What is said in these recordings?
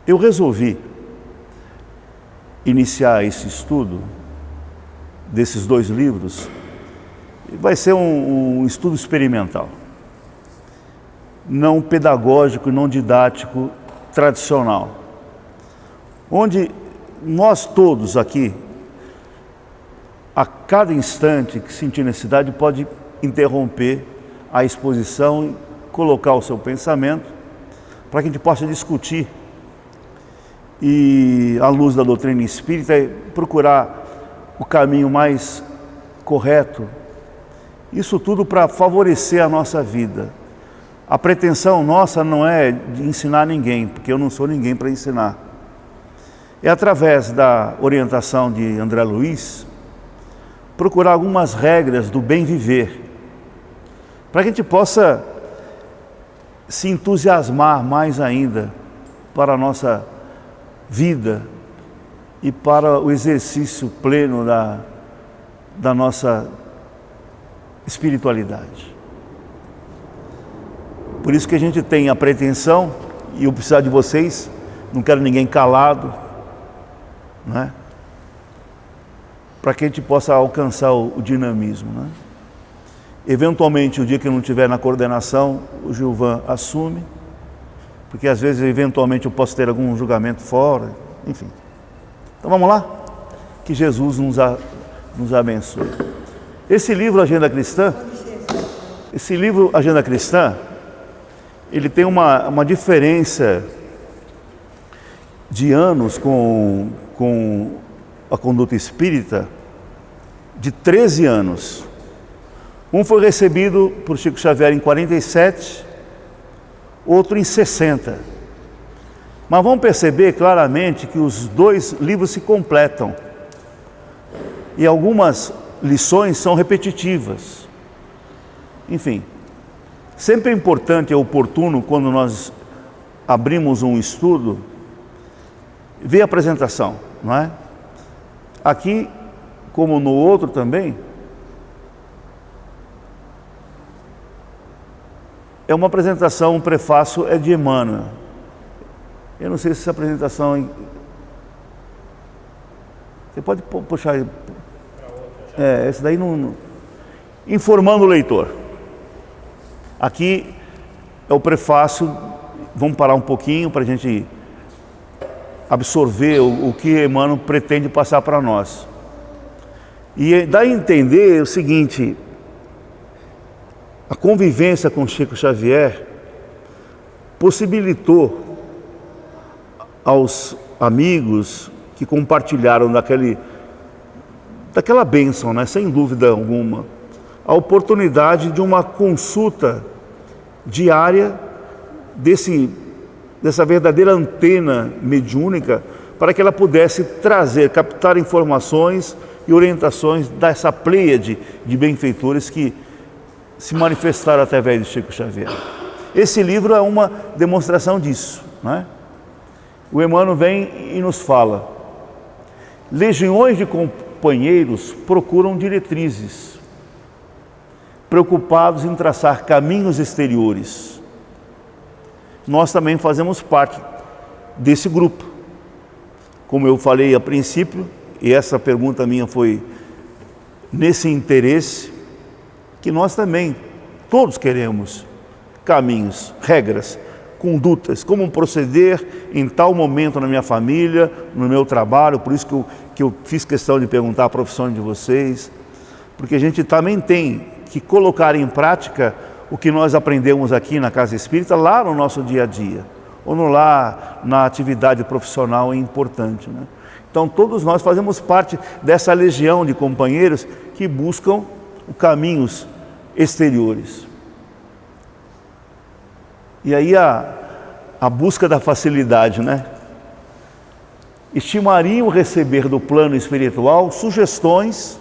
Eu resolvi iniciar esse estudo desses 2 livros. Vai ser um estudo experimental, não pedagógico, não didático, tradicional, onde nós todos aqui, a cada instante que sentir necessidade, pode interromper a exposição e colocar o seu pensamento para que a gente possa discutir e, à luz da doutrina espírita, procurar o caminho mais correto. Isso tudo para favorecer a nossa vida. A pretensão nossa não é de ensinar ninguém, porque eu não sou ninguém para ensinar. É através da orientação de André Luiz, procurar algumas regras do bem viver, para que a gente possa se entusiasmar mais ainda para a nossa vida e para o exercício pleno da nossa espiritualidade. Por isso que a gente tem a pretensão, e eu preciso de vocês, não quero ninguém calado, né? Para que a gente possa alcançar o dinamismo, né? Eventualmente, o dia que eu não estiver na coordenação, o Gilvan assume, porque às vezes, eventualmente, eu posso ter algum julgamento fora, enfim. Então vamos lá? Que Jesus nos abençoe. Esse livro, Agenda Cristã, ele tem uma diferença de anos com a conduta espírita de 13 anos. Um foi recebido por Chico Xavier em 47, outro em 60. Mas vamos perceber claramente que os 2 livros se completam. E algumas lições são repetitivas. Enfim, sempre é importante e oportuno, quando nós abrimos um estudo, ver a apresentação, não é? Aqui, como no outro também, é uma apresentação, um prefácio é de Emmanuel. Eu não sei se essa apresentação... Você pode puxar... esse daí não... Informando o leitor. Aqui é o prefácio, vamos parar um pouquinho para a gente absorver o que Emmanuel pretende passar para nós. E dá a entender o seguinte: a convivência com Chico Xavier possibilitou aos amigos que compartilharam daquela bênção, né, sem dúvida alguma, a oportunidade de uma consulta diária dessa verdadeira antena mediúnica, para que ela pudesse captar informações e orientações dessa pleiade de benfeitores que se manifestaram através de Chico Xavier. Esse livro é uma demonstração disso, né? O Emmanuel vem e nos fala: legiões de companheiros procuram diretrizes, preocupados em traçar caminhos exteriores. Nós também fazemos parte desse grupo. Como eu falei a princípio, e essa pergunta minha foi nesse interesse, que nós também, todos queremos caminhos, regras, condutas, como proceder em tal momento na minha família, no meu trabalho. Por isso que eu fiz questão de perguntar a profissão de vocês, porque a gente também tem que colocar em prática o que nós aprendemos aqui na Casa Espírita, lá no nosso dia a dia, ou lá na atividade profissional importante, né? Então todos nós fazemos parte dessa legião de companheiros que buscam caminhos exteriores. E aí a busca da facilidade, né? Estimariam receber do plano espiritual sugestões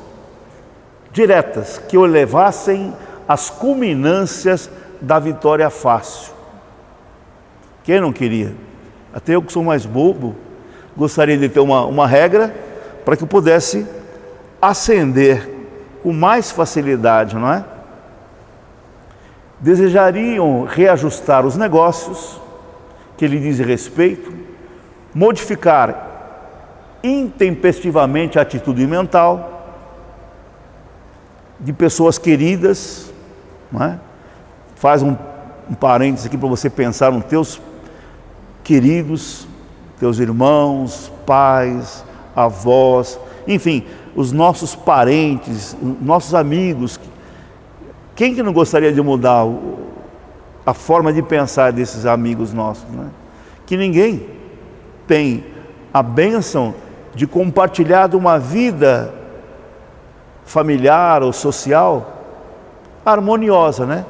diretas que o levassem às culminâncias da vitória fácil. Quem não queria? Até eu, que sou mais bobo, gostaria de ter uma regra para que eu pudesse ascender com mais facilidade, não é? Desejariam reajustar os negócios que lhe dizem respeito, modificar intempestivamente a atitude mental de pessoas queridas, não é? Faz um parênteses aqui para você pensar nos teus queridos, teus irmãos, pais, avós, enfim, os nossos parentes, nossos amigos. Quem que não gostaria de mudar a forma de pensar desses amigos nossos, né? Que ninguém tem a bênção de compartilhar de uma vida familiar ou social harmoniosa, né?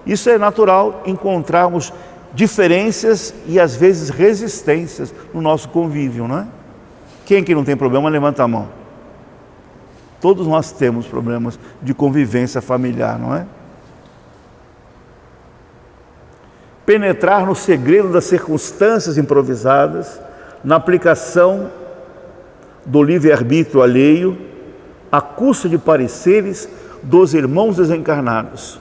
Isso é natural, encontrarmos diferenças e às vezes resistências no nosso convívio, não é? Quem que não tem problema, levanta a mão. Todos nós temos problemas de convivência familiar, não é? Penetrar no segredo das circunstâncias improvisadas, na aplicação do livre-arbítrio alheio, à custa de pareceres dos irmãos desencarnados,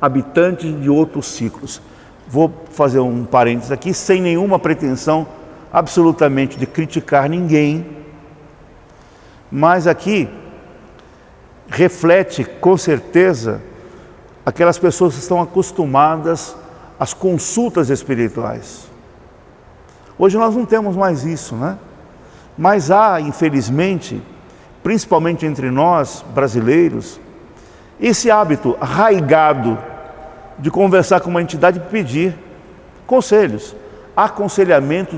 habitantes de outros ciclos. Vou fazer um parênteses aqui, sem nenhuma pretensão absolutamente de criticar ninguém, mas aqui reflete com certeza aquelas pessoas que estão acostumadas às consultas espirituais. Hoje nós não temos mais isso, né? Mas há, infelizmente, principalmente entre nós, brasileiros, esse hábito arraigado de conversar com uma entidade e pedir conselhos, aconselhamento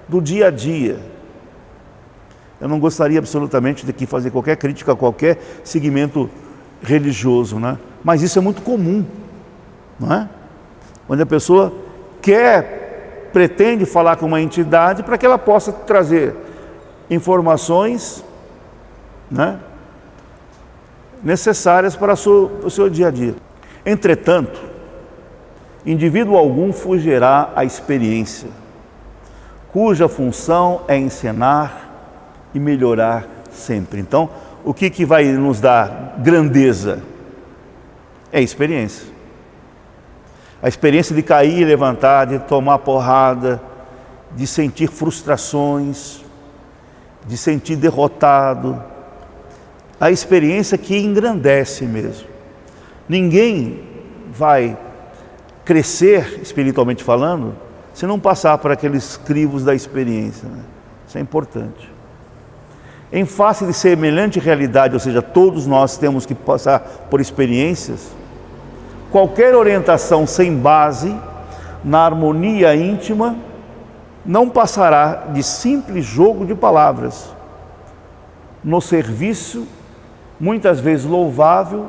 do dia a dia. Eu não gostaria absolutamente de aqui fazer qualquer crítica a qualquer segmento religioso, né? Mas isso é muito comum, não é? Onde a pessoa pretende falar com uma entidade para que ela possa trazer informações, né, necessárias para o seu dia a dia. Entretanto, indivíduo algum fugirá à experiência, cuja função é ensinar e melhorar sempre. Então, o que vai nos dar grandeza? É a experiência. A experiência de cair e levantar, de tomar porrada, de sentir frustrações, de sentir derrotado. A experiência que engrandece mesmo. Ninguém vai crescer, espiritualmente falando, se não passar por aqueles crivos da experiência, né? Isso é importante. Em face de semelhante realidade, ou seja, todos nós temos que passar por experiências, qualquer orientação sem base na harmonia íntima não passará de simples jogo de palavras, no serviço, muitas vezes louvável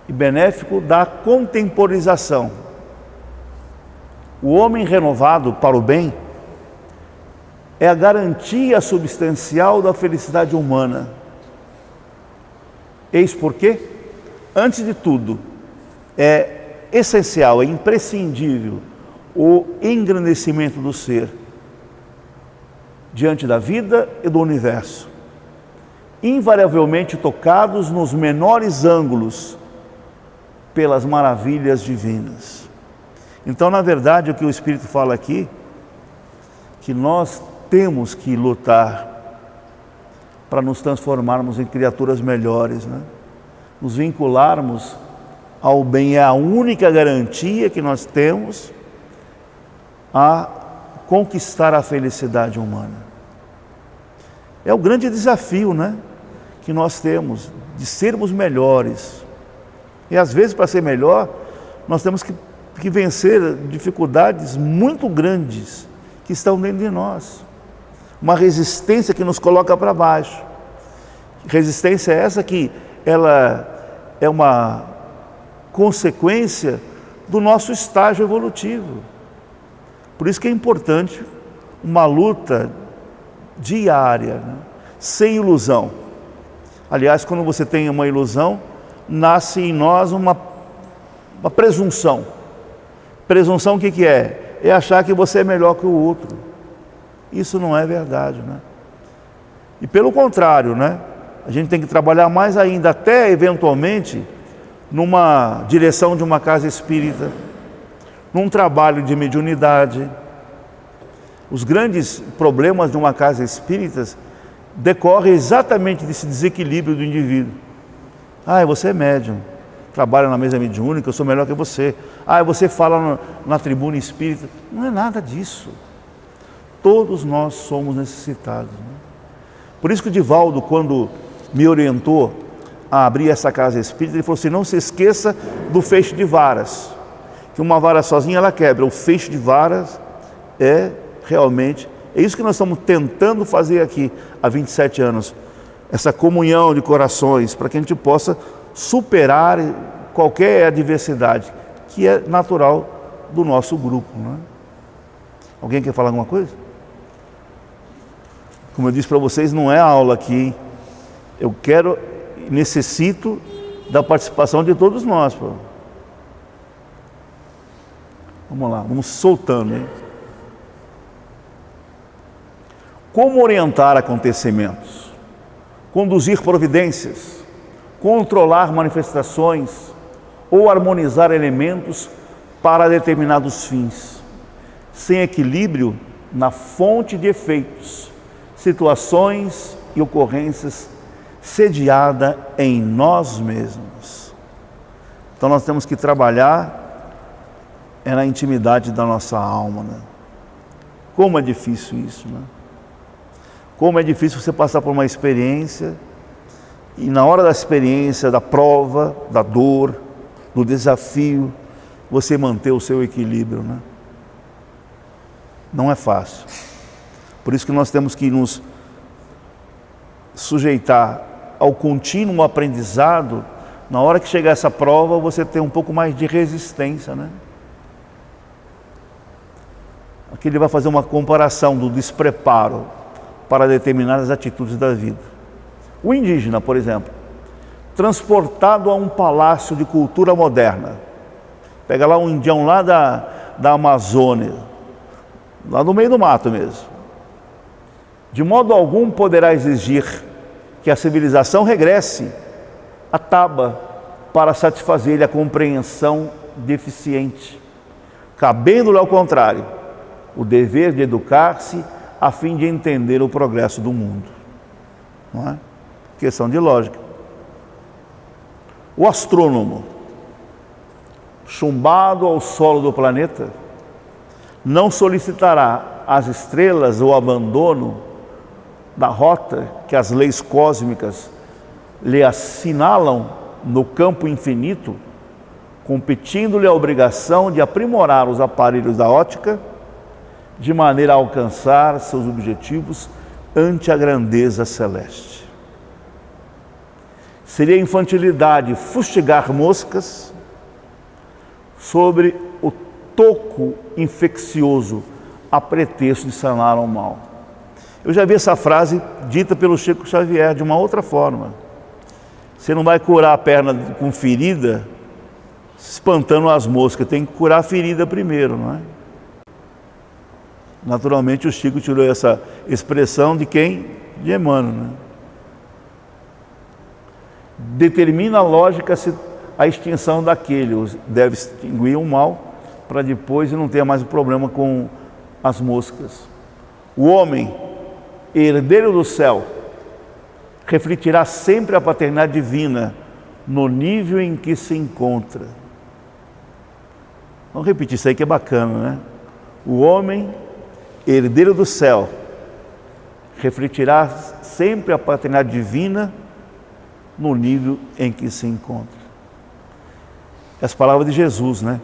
e benéfico, da contemporização. O homem renovado para o bem é a garantia substancial da felicidade humana. Eis porque, antes de tudo, é essencial, é imprescindível o engrandecimento do ser diante da vida e do universo, invariavelmente tocados nos menores ângulos pelas maravilhas divinas. Então, na verdade, o que o Espírito fala aqui, que nós temos que lutar para nos transformarmos em criaturas melhores, né? Nos vincularmos ao bem. É a única garantia que nós temos a conquistar a felicidade humana. É o grande desafio, né, que nós temos de sermos melhores. E às vezes, para ser melhor, nós temos que vencer dificuldades muito grandes que estão dentro de nós. Uma resistência que nos coloca para baixo. Resistência essa que ela é uma consequência do nosso estágio evolutivo. Por isso que é importante uma luta diária, né? Sem ilusão. Aliás, quando você tem uma ilusão, nasce em nós uma presunção. Presunção o que é? É achar que você é melhor que o outro. Isso não é verdade, né? E pelo contrário, né? A gente tem que trabalhar mais ainda, até eventualmente, numa direção de uma casa espírita, num trabalho de mediunidade, Os grandes problemas de uma casa espírita decorrem exatamente desse desequilíbrio do indivíduo. Ah, você é médium, trabalha na mesa mediúnica, eu sou melhor que você. Ah, você fala na tribuna espírita. Não é nada disso. Todos nós somos necessitados, né? Por isso que o Divaldo, quando me orientou a abrir essa casa espírita, ele falou assim: não se esqueça do feixe de varas, que uma vara sozinha ela quebra. O feixe de varas é realmente, é isso que nós estamos tentando fazer aqui há 27 anos, essa comunhão de corações, para que a gente possa superar qualquer adversidade, que é natural do nosso grupo, né? Alguém quer falar alguma coisa? Como eu disse para vocês, não é aula aqui, hein? Eu necessito da participação de todos nós. Pô. Vamos lá, vamos soltando, hein? Como orientar acontecimentos, conduzir providências, controlar manifestações ou harmonizar elementos para determinados fins, sem equilíbrio na fonte de efeitos, situações e ocorrências sediada em nós mesmos. Então nós temos que trabalhar na intimidade da nossa alma, né? Como é difícil isso, né? Como é difícil você passar por uma experiência e na hora da experiência, da prova, da dor, do desafio, você manter o seu equilíbrio, né? Não é fácil. Por isso que nós temos que nos sujeitar ao contínuo aprendizado. Na hora que chegar essa prova, você tem um pouco mais de resistência, né? Aqui ele vai fazer uma comparação do despreparo para determinadas atitudes da vida. O indígena, por exemplo, transportado a um palácio de cultura moderna. Pega lá um indião lá da Amazônia, lá no meio do mato mesmo. De modo algum poderá exigir que a civilização regresse à taba para satisfazer-lhe a compreensão deficiente, cabendo-lhe ao contrário o dever de educar-se a fim de entender o progresso do mundo. Não é? Questão de lógica. O astrônomo, chumbado ao solo do planeta, não solicitará às estrelas o abandono da rota que as leis cósmicas lhe assinalam no campo infinito, competindo-lhe a obrigação de aprimorar os aparelhos da ótica, de maneira a alcançar seus objetivos ante a grandeza celeste. Seria infantilidade fustigar moscas sobre o toco infeccioso a pretexto de sanar o mal. Eu já vi essa frase dita pelo Chico Xavier de uma outra forma. Você não vai curar a perna com ferida espantando as moscas, tem que curar a ferida primeiro, não é? Naturalmente o Chico tirou essa expressão de quem? De Emmanuel, né? Determina a lógica a extinção daquele, deve extinguir o mal para depois não ter mais problema com as moscas. O homem, herdeiro do céu, refletirá sempre a paternidade divina no nível em que se encontra. Vamos repetir isso aí que é bacana, né? O homem, herdeiro do céu, refletirá sempre a paternidade divina no nível em que se encontra. As palavras de Jesus, né?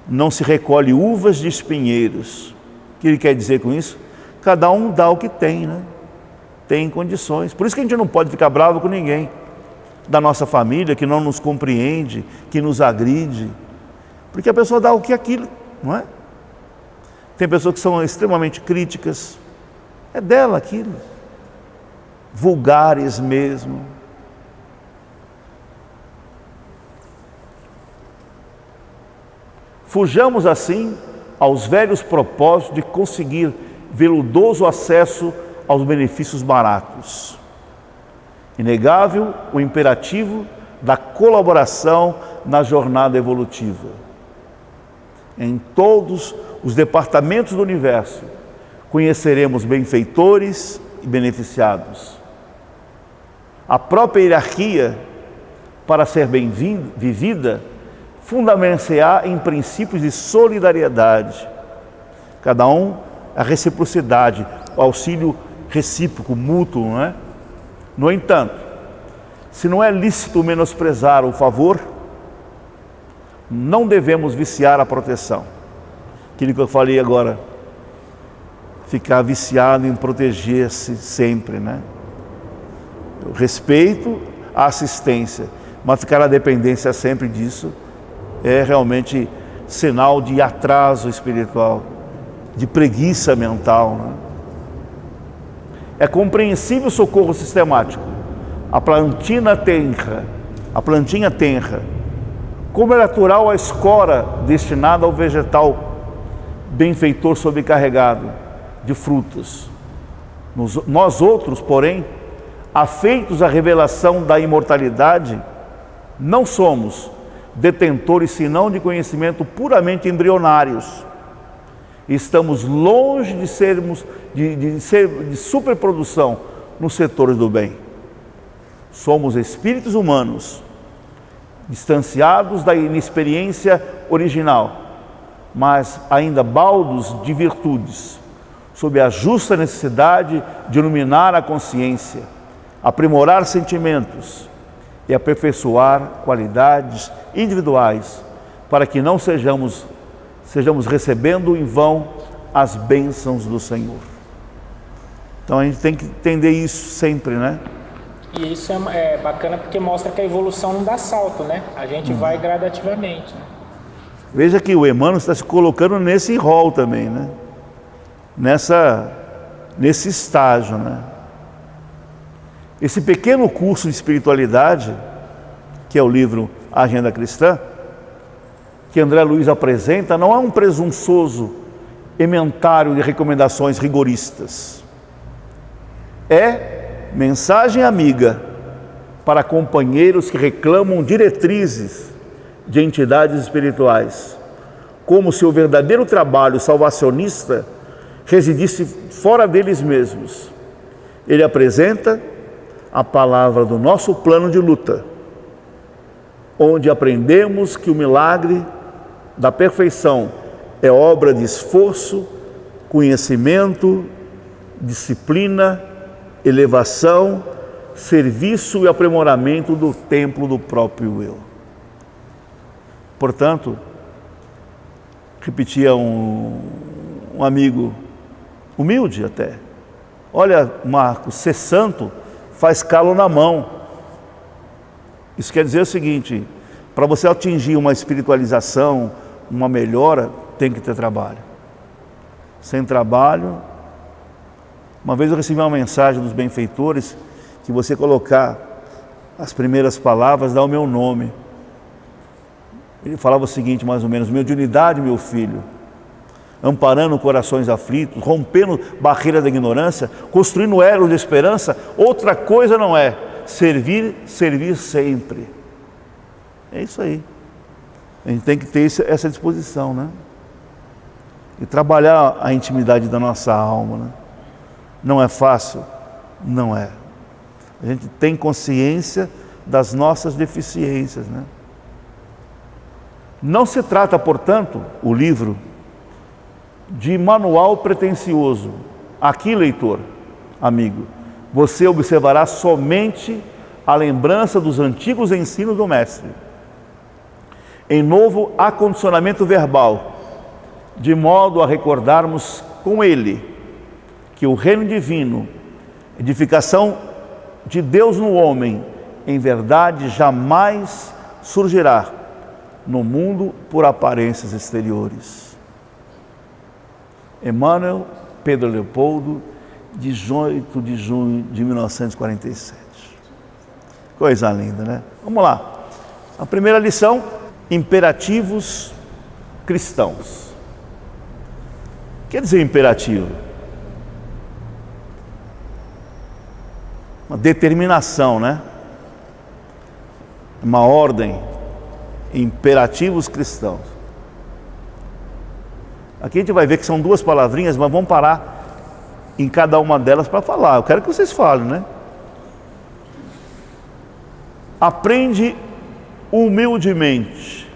Não se recolhe uvas de espinheiros. O que ele quer dizer com isso? Cada um dá o que tem, né? Tem condições. Por isso que a gente não pode ficar bravo com ninguém da nossa família que não nos compreende, que nos agride, porque a pessoa dá o que é aquilo, não é? Tem pessoas que são extremamente críticas, é dela aquilo, vulgares mesmo. Fujamos assim aos velhos propósitos de conseguir veludoso acesso aos benefícios baratos. Inegável o imperativo da colaboração na jornada evolutiva. Em todos os departamentos do universo, conheceremos benfeitores e beneficiados. A própria hierarquia, para ser bem vivida, fundamentar-se-á em princípios de solidariedade. Cada um, a reciprocidade, o auxílio recíproco, mútuo, não é? No entanto, se não é lícito menosprezar o favor, não devemos viciar a proteção. Aquilo que eu falei agora, ficar viciado em proteger-se sempre, né? O respeito, a assistência, mas ficar na dependência sempre disso é realmente sinal de atraso espiritual, de preguiça mental, né? É compreensível o socorro sistemático. A plantinha tenra, como é natural a escora destinada ao vegetal benfeitor sobrecarregado de frutos. Nós outros, porém, afeitos à revelação da imortalidade, não somos detentores senão de conhecimento puramente embrionários. Estamos longe de sermos de superprodução nos setores do bem. Somos espíritos humanos, distanciados da inexperiência original, mas ainda baldos de virtudes, sob a justa necessidade de iluminar a consciência, aprimorar sentimentos e aperfeiçoar qualidades individuais, para que não sejamos recebendo em vão as bênçãos do Senhor. Então a gente tem que entender isso sempre, né? E isso é bacana porque mostra que a evolução não dá salto, né? A gente vai gradativamente, né? Veja que o Emmanuel está se colocando nesse rol também, né? Nesse estágio, né? Esse pequeno curso de espiritualidade, que é o livro Agenda Cristã, que André Luiz apresenta, não é um presunçoso ementário de recomendações rigoristas. É mensagem amiga para companheiros que reclamam diretrizes de entidades espirituais, como se o verdadeiro trabalho salvacionista residisse fora deles mesmos. Ele apresenta a palavra do nosso plano de luta, onde aprendemos que o milagre da perfeição é obra de esforço, conhecimento, disciplina, elevação, serviço e aprimoramento do templo do próprio eu. Portanto, repetia um amigo humilde até: olha, Marcos, ser santo faz calo na mão. Isso quer dizer o seguinte: para você atingir uma espiritualização, uma melhora, tem que ter trabalho. Sem trabalho... Uma vez eu recebi uma mensagem dos benfeitores que você colocar as primeiras palavras, dá o meu nome. Ele falava o seguinte, mais ou menos: mediunidade, meu filho, amparando corações aflitos, rompendo barreira da ignorância, construindo elos de esperança, outra coisa não é servir sempre. É isso aí. A gente tem que ter essa disposição, né? E trabalhar a intimidade da nossa alma, né? Não é fácil? Não é. A gente tem consciência das nossas deficiências, né? Não se trata, portanto, o livro, de manual pretensioso. Aqui, leitor, amigo, você observará somente a lembrança dos antigos ensinos do Mestre, em novo acondicionamento verbal, de modo a recordarmos com ele que o reino divino, edificação de Deus no homem, em verdade jamais surgirá no mundo por aparências exteriores. Emmanuel, Pedro Leopoldo, 18 de junho de 1947. Coisa linda, né? Vamos lá. A primeira lição: imperativos cristãos. Quer dizer imperativo? Uma determinação, né? Uma ordem. Imperativos cristãos. Aqui a gente vai ver que são duas palavrinhas, mas vamos parar em cada uma delas para falar. Eu quero que vocês falem, né? Aprende humildemente.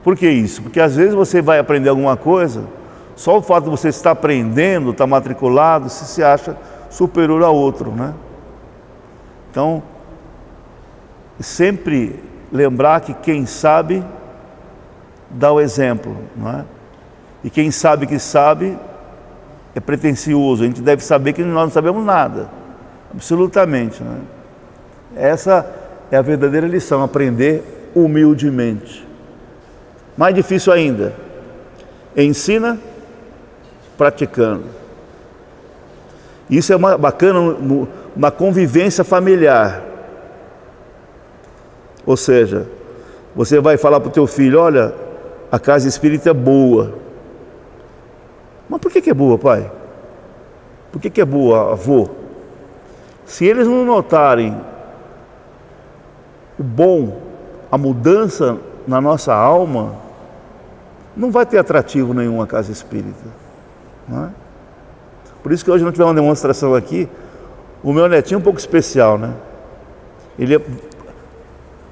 Por que isso? Porque às vezes você vai aprender alguma coisa, só o fato de você estar aprendendo, estar matriculado, você se acha superior a outro, né? Então, sempre lembrar que quem sabe dá o exemplo, não é? E quem sabe que sabe é pretensioso. A gente deve saber que nós não sabemos nada, absolutamente, né? Essa é a verdadeira lição, aprender humildemente. Mais difícil ainda, ensina praticando. Isso é bacana na convivência familiar. Ou seja, você vai falar para o teu filho, olha, a casa espírita é boa. Mas por que é boa, pai? Por que é boa, avô? Se eles não notarem o bom, a mudança na nossa alma, não vai ter atrativo nenhum a casa espírita, não é? Por isso que hoje não tiver uma demonstração aqui. O meu netinho é um pouco especial, né? Ele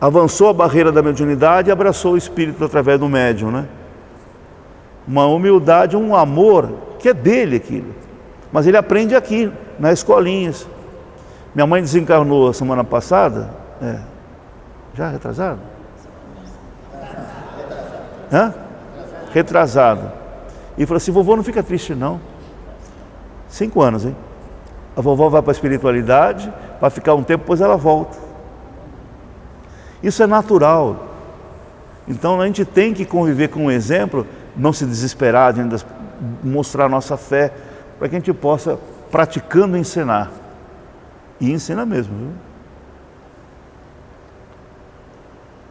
avançou a barreira da mediunidade e abraçou o espírito através do médium, né? Uma humildade, um amor que é dele aquilo. Mas ele aprende aqui, nas escolinhas. Minha mãe desencarnou a semana passada. Já retrasado? Retrasado. E falou assim, vovô, não fica triste não. 5 anos, hein? A vovó vai para a espiritualidade, vai ficar um tempo, depois ela volta. Isso é natural. Então a gente tem que conviver com um exemplo, não se desesperar, mostrar a nossa fé, para que a gente possa, praticando, ensinar. E ensina mesmo, viu?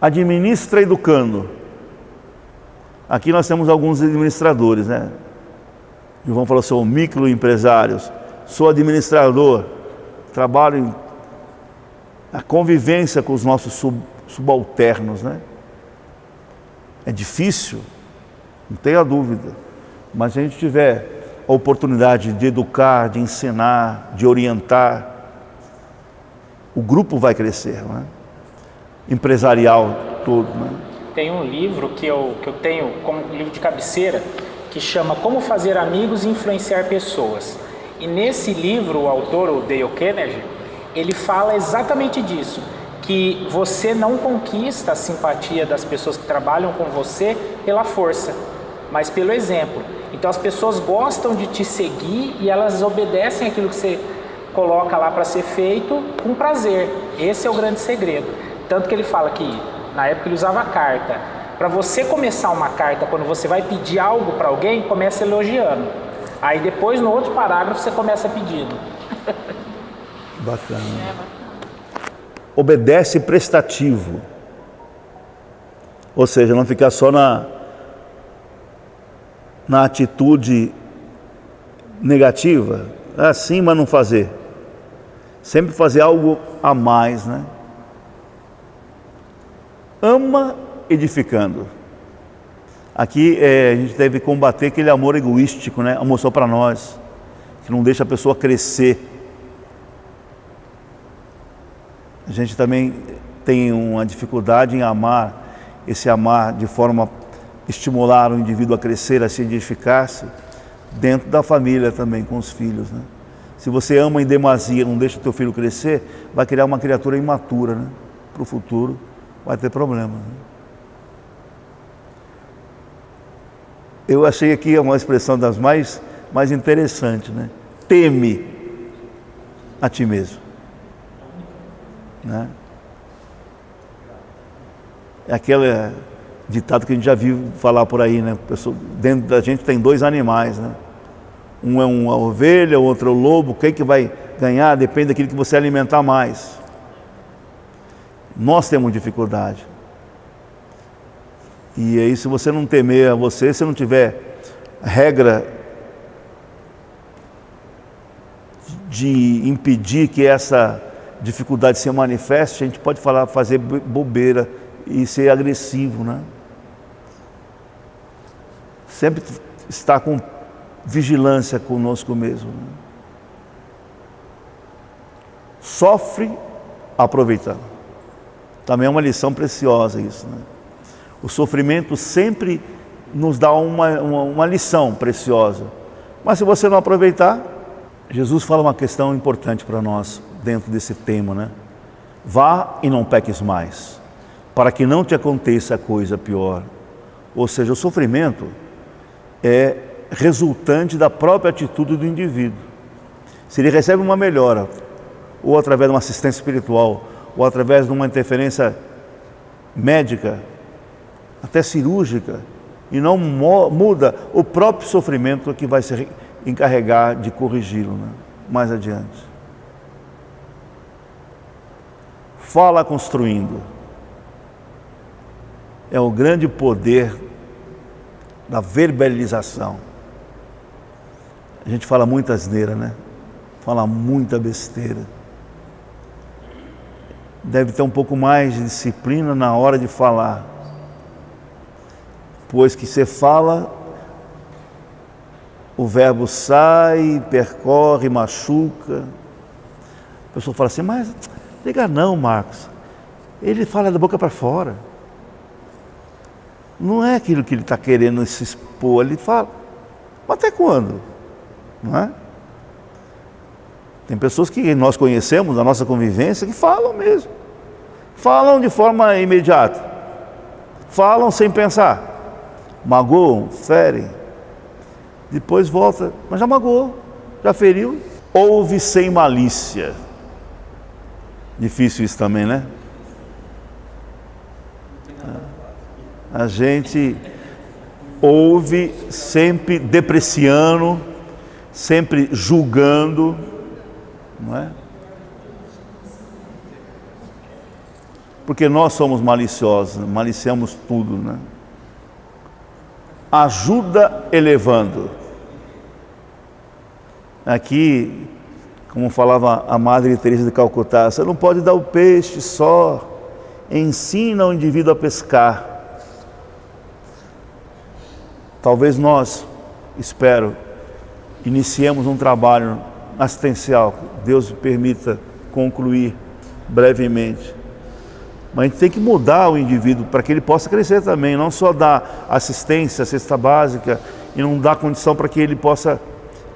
Administra educando. Aqui nós temos alguns administradores, né? E vão falar, sou microempresários, sou administrador, trabalho a convivência com os nossos subalternos, né? É difícil, não tenha dúvida, mas se a gente tiver a oportunidade de educar, de ensinar, de orientar, o grupo vai crescer, né? Empresarial todo, né? Tem um livro que eu tenho como livro de cabeceira, que chama Como Fazer Amigos e Influenciar Pessoas. E nesse livro, o autor, o Dale Carnegie, ele fala exatamente disso, que você não conquista a simpatia das pessoas que trabalham com você pela força, mas pelo exemplo. Então as pessoas gostam de te seguir e elas obedecem aquilo que você coloca lá para ser feito com prazer. Esse é o grande segredo. Tanto que ele fala que, na época ele usava carta. Para você começar uma carta, quando você vai pedir algo para alguém, começa elogiando. Aí depois, no outro parágrafo, você começa pedindo. Bacana. Obedece prestativo. Ou seja, não ficar só na atitude negativa, assim, mas não fazer. Sempre fazer algo a mais, né? Ama edificando. Aqui a gente deve combater aquele amor egoístico, né? Amor só para nós, que não deixa a pessoa crescer. A gente também tem uma dificuldade em amar, esse amar de forma a estimular o indivíduo a crescer, a se edificar-se, dentro da família também, com os filhos, né? Se você ama em demasia, não deixa o teu filho crescer, vai criar uma criatura imatura, né? Para o futuro vai ter problema, né? Eu achei aqui uma expressão das mais interessantes, né? Teme a ti mesmo, né? É aquele ditado que a gente já viu falar por aí, né? Dentro da gente tem 2 animais, né? Um é uma ovelha, o outro é o lobo. Quem que vai ganhar depende daquilo que você alimentar mais. Nós temos dificuldade. E aí, se você não temer a você, se não tiver regra de impedir que essa dificuldade se manifeste, a gente pode fazer bobeira e ser agressivo, né? Sempre estar com vigilância conosco mesmo. Sofre aproveitando. Também é uma lição preciosa isso, né? O sofrimento sempre nos dá uma lição preciosa. Mas se você não aproveitar, Jesus fala uma questão importante para nós dentro desse tema, né? Vá e não peques mais, para que não te aconteça coisa pior. Ou seja, o sofrimento é resultante da própria atitude do indivíduo. Se ele recebe uma melhora, ou através de uma assistência espiritual, ou através de uma interferência médica, até cirúrgica, e não muda, o próprio sofrimento é que vai se encarregar de corrigi-lo, né? Mais adiante. Fala construindo. É o grande poder da verbalização. A gente fala muita asneira, né? Fala muita besteira. Deve ter um pouco mais de disciplina na hora de falar. Pois que você fala, o verbo sai, percorre, machuca. A pessoa fala assim, mas liga não, Marcos. Ele fala da boca para fora. Não é aquilo que ele está querendo se expor, ele fala. Mas até quando? Não é? Tem pessoas que nós conhecemos, da nossa convivência, que falam mesmo. Falam de forma imediata. Falam sem pensar. Magoam, ferem. Depois volta, mas já magoou, já feriu. Ouve sem malícia. Difícil isso também, né? A gente ouve sempre depreciando, sempre julgando, não é? Porque nós somos maliciosos, maliciamos tudo, né? Ajuda elevando. Aqui, como falava a Madre Teresa de Calcutá, você não pode dar o peixe só, ensina o indivíduo a pescar. Talvez nós, espero, iniciemos um trabalho assistencial, Deus permita concluir brevemente. Mas a gente tem que mudar o indivíduo para que ele possa crescer também, não só dar assistência, cesta básica, e não dar condição para que ele possa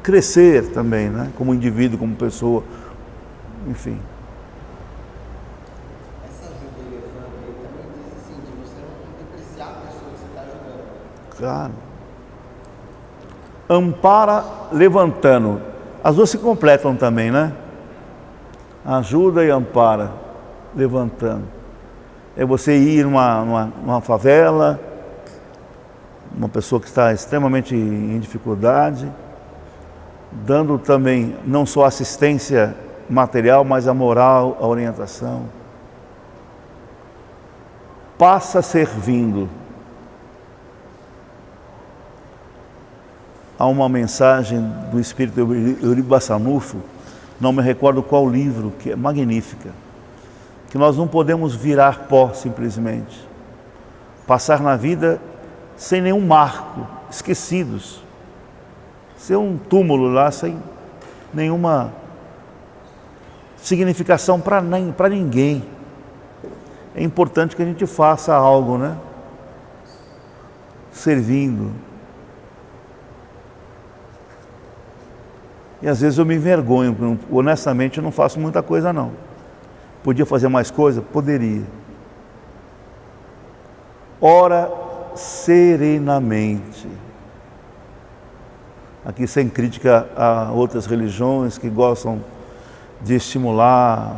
crescer também, né? Como indivíduo, como pessoa, enfim. Essa ajuda elevando aí também diz assim, de você não depreciar a pessoa que você está ajudando. Claro. Ampara levantando. As duas se completam também, né? Ajuda e ampara levantando. É você ir numa favela, uma pessoa que está extremamente em dificuldade, dando também não só assistência material, mas a moral, a orientação. Passa servindo. Há uma mensagem do Espírito Eurico Bassanufo, não me recordo qual livro, que é magnífica, que nós não podemos virar pó simplesmente, passar na vida sem nenhum marco, esquecidos, ser um túmulo lá sem nenhuma significação para ninguém. É importante que a gente faça algo, né? Servindo. E às vezes eu me envergonho, honestamente eu não faço muita coisa não. Podia fazer mais coisa? Poderia. Ora serenamente. Aqui sem crítica a outras religiões que gostam de estimular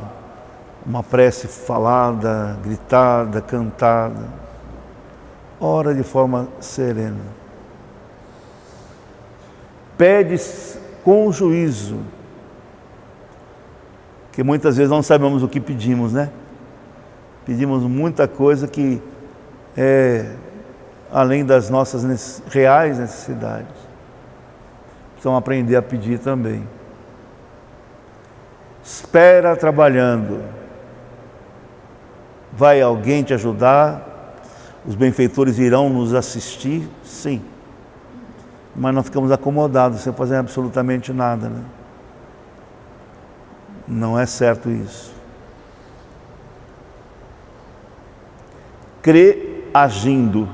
uma prece falada, gritada, cantada. Ora de forma serena. Pedes com juízo, que muitas vezes não sabemos o que pedimos, né? Pedimos muita coisa que é além das nossas reais necessidades. Precisamos aprender a pedir também. Espera trabalhando. Vai alguém te ajudar? Os benfeitores irão nos assistir? Sim. mas nós ficamos acomodados sem fazer absolutamente nada, né? Não é certo isso. Crer agindo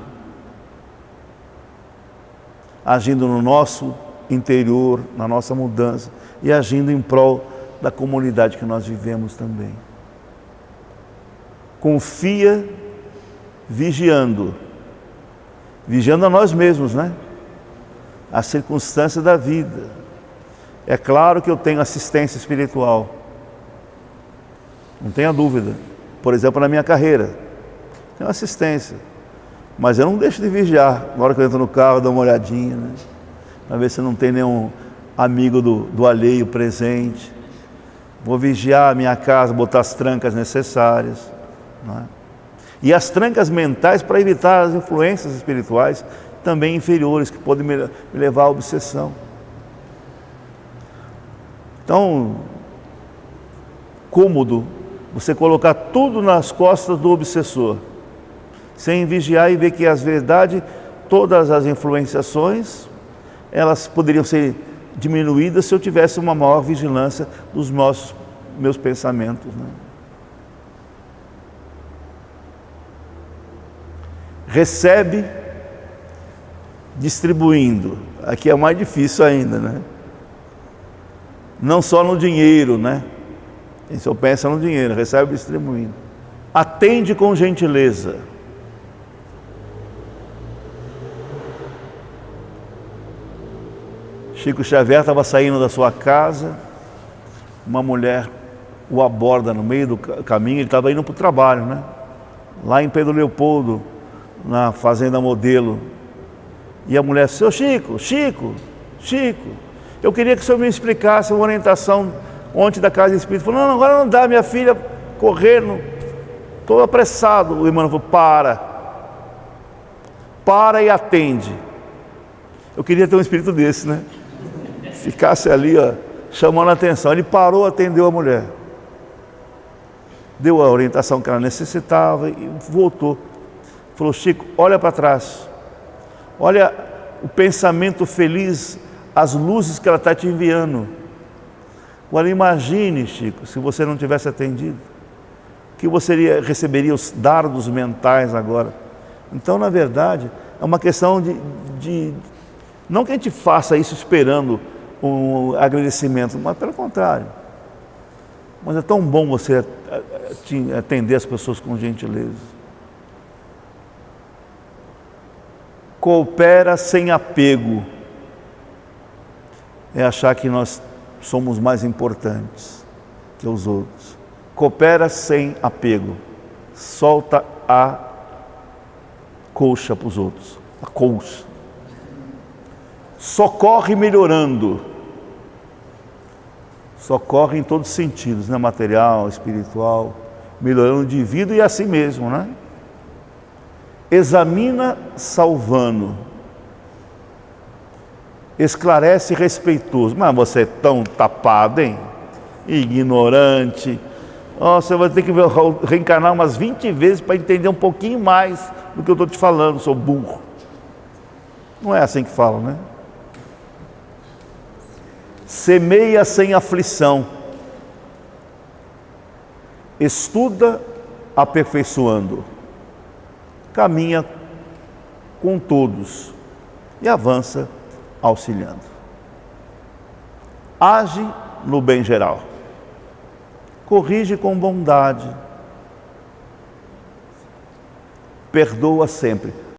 no nosso interior, na nossa mudança e agindo em prol da comunidade que nós vivemos também. Confia vigiando a nós mesmos, né? As circunstâncias da vida. É claro que eu tenho assistência espiritual, não tenha dúvida. Por exemplo, na minha carreira, tenho assistência, mas eu não deixo de vigiar. Na hora que eu entro no carro, eu dou uma olhadinha, né? Para ver se não tem nenhum amigo do alheio presente. Vou vigiar a minha casa, botar as trancas necessárias, não é? E as trancas mentais para evitar as influências espirituais também inferiores, que podem me levar à obsessão. Então, cômodo você colocar tudo nas costas do obsessor, sem vigiar e ver que, às verdade, todas as influenciações, elas poderiam ser diminuídas se eu tivesse uma maior vigilância dos meus pensamentos, né? Recebe distribuindo. Aqui é mais difícil ainda, né? Não só no dinheiro, né? A gente só pensa no dinheiro, recebe distribuindo. Atende com gentileza. Chico Xavier estava saindo da sua casa, uma mulher o aborda no meio do caminho, ele estava indo para o trabalho, né? Lá em Pedro Leopoldo, na Fazenda Modelo. E a mulher, seu Chico, eu queria que o senhor me explicasse uma orientação ontem da casa espírita. Falou, não, agora não dá, minha filha correndo, estou apressado. O irmão falou, para e atende. Eu queria ter um espírito desse, né? Ficasse ali, ó, chamando a atenção. Ele parou, atendeu a mulher, deu a orientação que ela necessitava e voltou. Falou, Chico, olha para trás, olha o pensamento feliz, as luzes que ela está te enviando. Agora imagine, Chico, se você não tivesse atendido, que você receberia os dardos mentais agora. Então, na verdade, é uma questão de não que a gente faça isso esperando um agradecimento, mas pelo contrário. Mas é tão bom você atender as pessoas com gentileza. Coopera sem apego. É achar que nós somos mais importantes que os outros. Coopera sem apego. Solta a colcha para os outros. A colcha. Socorre melhorando. Socorre em todos os sentidos, né? Material, espiritual, melhorando de vida e a si mesmo, né? Examina salvando. Esclarece respeitoso. Mas você é tão tapado, hein? Ignorante. Oh, você vai ter que reencarnar umas 20 vezes para entender um pouquinho mais do que eu estou te falando, sou burro. Não é assim que falam, né? Semeia sem aflição. Estuda aperfeiçoando. Caminha com todos e avança auxiliando. Age no bem geral. Corrige com bondade. Perdoa sempre.